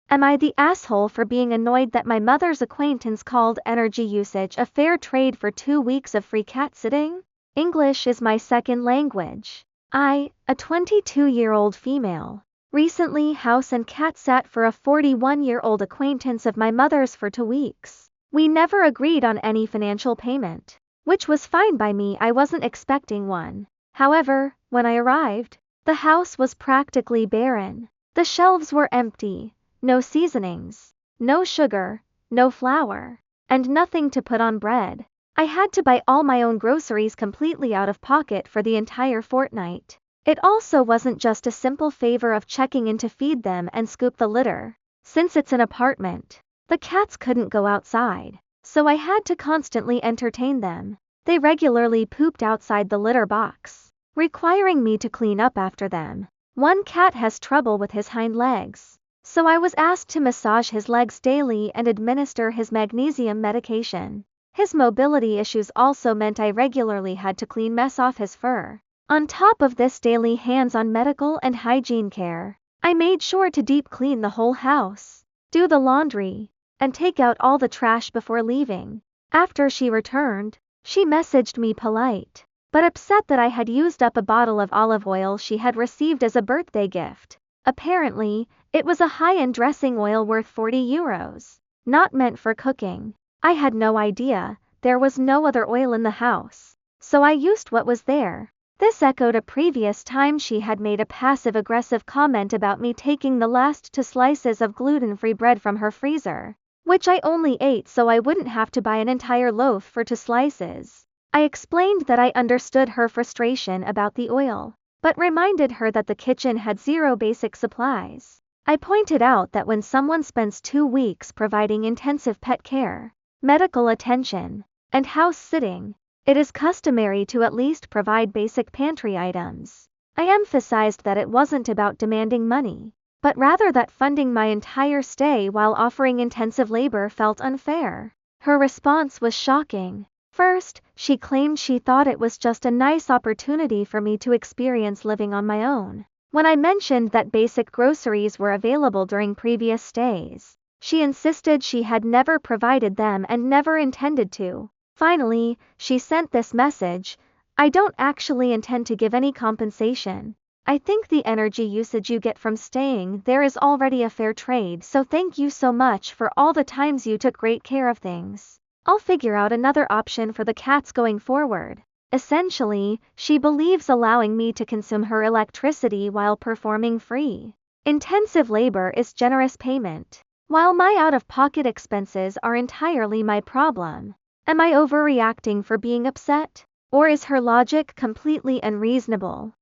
Am I the asshole for being annoyed that my mother's acquaintance called energy usage a fair trade for 2 weeks of free cat sitting? English is my second language. I, a 22-year-old female, recently house and cat sat for a 41-year-old acquaintance of my mother's for 2 weeks. We never agreed on any financial payment, which was fine by me. I wasn't expecting one. However, when I arrived, the house was practically barren. The shelves were empty, no seasonings, no sugar, no flour, and nothing to put on bread. I had to buy all my own groceries completely out of pocket for the entire fortnight. It also wasn't just a simple favor of checking in to feed them and scoop the litter. Since it's an apartment, the cats couldn't go outside, so I had to constantly entertain them. They regularly pooped outside the litter box, requiring me to clean up after them. One cat has trouble with his hind legs, so I was asked to massage his legs daily and administer his magnesium medication. His mobility issues also meant I regularly had to clean mess off his fur. On top of this daily hands-on medical and hygiene care, I made sure to deep clean the whole house, do the laundry, and take out all the trash before leaving. After she returned, she messaged me polite, but upset that I had used up a bottle of olive oil she had received as a birthday gift. Apparently, it was a high-end dressing oil worth €40, not meant for cooking. I had no idea, there was no other oil in the house, so I used what was there. This echoed a previous time she had made a passive-aggressive comment about me taking the last 2 slices of gluten-free bread from her freezer, which I only ate so I wouldn't have to buy an entire loaf for 2 slices. I explained that I understood her frustration about the oil, but reminded her that the kitchen had 0 basic supplies. I pointed out that when someone spends 2 weeks providing intensive pet care, medical attention, and house sitting, it is customary to at least provide basic pantry items. I emphasized that it wasn't about demanding money, but rather that funding my entire stay while offering intensive labor felt unfair. Her response was shocking. First, she claimed she thought it was just a nice opportunity for me to experience living on my own. When I mentioned that basic groceries were available during previous stays, she insisted she had never provided them and never intended to. Finally, she sent this message: I don't actually intend to give any compensation. I think the energy usage you get from staying there is already a fair trade, so thank you so much for all the times you took great care of things. I'll figure out another option for the cats going forward. Essentially, she believes allowing me to consume her electricity while performing free, intensive labor is generous payment, while my out-of-pocket expenses are entirely my problem. Am I overreacting for being upset? Or is her logic completely unreasonable?